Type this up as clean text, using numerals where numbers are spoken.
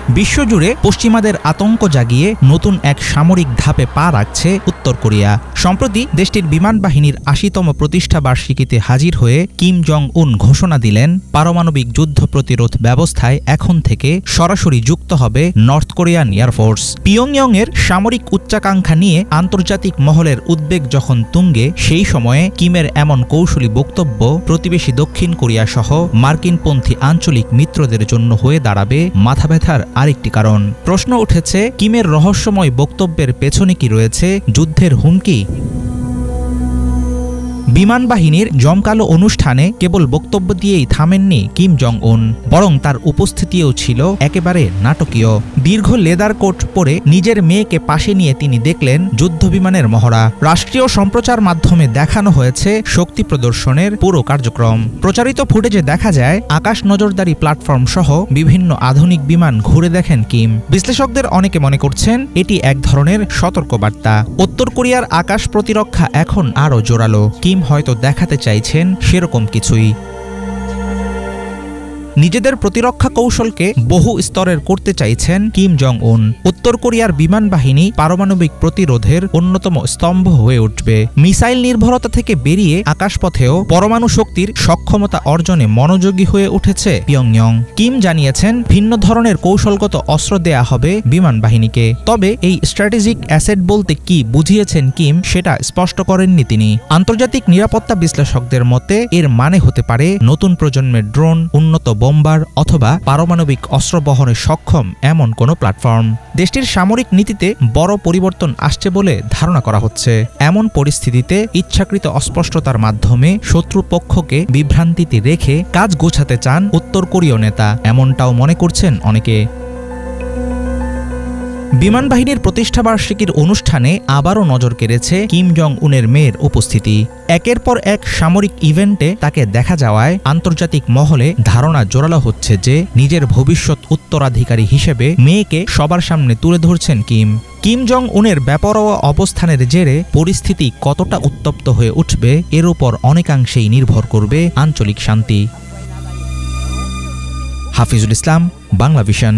বিশ্বজুড়ে পশ্চিমাদের আতঙ্ক জাগিয়ে নতুন এক সামরিক ধাপে পা রাখছে উত্তর কোরিয়া। সম্প্রতি দেশটির বিমান বাহিনীর ৮০তম প্রতিষ্ঠা বার্ষিকীতে হাজির হয়ে কিম জং উন ঘোষণা দিলেন, পারমাণবিক যুদ্ধ প্রতিরোধ ব্যবস্থায় এখন থেকে সরাসরি যুক্ত হবে নর্থ কোরিয়ান এয়ারফোর্স। পিয়ংইয়ংয়ের সামরিক উচ্চাকাঙ্ক্ষা নিয়ে আন্তর্জাতিক মহলের উদ্বেগ যখন তুঙ্গে, সেই সময়ে কিমের এমন কৌশলী বক্তব্য প্রতিবেশী দক্ষিণ কোরিয়া সহ মার্কিনপন্থী আঞ্চলিক মিত্রদের জন্য হয়ে দাঁড়াবে মাথাব্যথার আরেকটি কারণ। প্রশ্ন উঠেছে, কিমের রহস্যময় বক্তব্যের পেছনে কি রয়েছে যুদ্ধের হুমকি? বিমান বাহিনীর জমকালো অনুষ্ঠানে কেবল বক্তব্য দিয়েই থামেননি কিম জং উন, বরং তার উপস্থিতিও ছিল একেবারে নাটকীয়। দীর্ঘ লেদার কোট পরে নিজের মেয়েকে পাশে নিয়ে তিনি দেখলেন যুদ্ধবিমানের মহড়া। রাষ্ট্রীয় সম্প্রচার মাধ্যমে দেখানো হয়েছে শক্তি প্রদর্শনের পুরো কার্যক্রম। প্রচারিত ফুটেজে দেখা যায় আকাশ নজরদারি প্ল্যাটফর্ম সহ বিভিন্ন আধুনিক বিমান ঘুরে দেখেন কিম। বিশ্লেষকদের অনেকে মনে করছেন এটি এক ধরনের সতর্কবার্তা। উত্তর কোরিয়ার আকাশ প্রতিরক্ষা এখন আরও জোরালো। কিম হয়তো দেখাতে চাইছেন সেরকম কিছুই। নিজেদের প্রতিরক্ষা কৌশলকে বহু স্তরের করতে চাইছেন কিম জং উন। উত্তর কোরিয়ার বিমান বাহিনী পারমাণবিক প্রতিরোধের অন্যতম স্তম্ভ হয়ে উঠবে। মিসাইল নির্ভরতা থেকে বেরিয়ে আকাশপথেও পরমাণু শক্তির সক্ষমতা অর্জনে মনোযোগী হয়ে উঠেছে পিয়ংইয়ং। কিম জানিয়েছেন ভিন্ন ধরনের কৌশলগত অস্ত্র দেয়া হবে বিমান বাহিনীকে। তবে এই স্ট্র্যাটেজিক অ্যাসেট বলতে কি বুঝিয়েছেন কিম সেটা স্পষ্ট করেননি তিনি। আন্তর্জাতিক নিরাপত্তা বিশ্লেষকদের মতে এর মানে হতে পারে নতুন প্রজন্মের ড্রোন, উন্নত বোম্বার অথবা পারমাণবিক অস্ত্র বহনে সক্ষম এমন কোনো প্ল্যাটফর্ম। দেশটির সামরিক নীতিতে বড় পরিবর্তন আসছে বলে ধারণা করা হচ্ছে। এমন পরিস্থিতিতে ইচ্ছাকৃত অস্পষ্টতার মাধ্যমে শত্রুপক্ষকে বিভ্রান্তিতে রেখে কাজ গোছাতে চান উত্তর কোরীয় নেতা, এমনটাও মনে করছেন অনেকে। বিমান বাহিনীর প্রতিষ্ঠাবার্ষিকীর অনুষ্ঠানে আবারও নজর কেড়েছে কিম জং উনের মেয়ের উপস্থিতি। একের পর এক সামরিক ইভেন্টে তাকে দেখা যাওয়ায় আন্তর্জাতিক মহলে ধারণা জোরালো হচ্ছে যে নিজের ভবিষ্যৎ উত্তরাধিকারী হিসেবে মেয়েকে সবার সামনে তুলে ধরছেন কিম। কিম জং উনের বেপরোয়া অবস্থানের জেরে পরিস্থিতি কতটা উত্তপ্ত হয়ে উঠবে এর উপর অনেকাংশেই নির্ভর করবে আঞ্চলিক শান্তি। হাফিজুল ইসলাম, বাংলা ভিশন।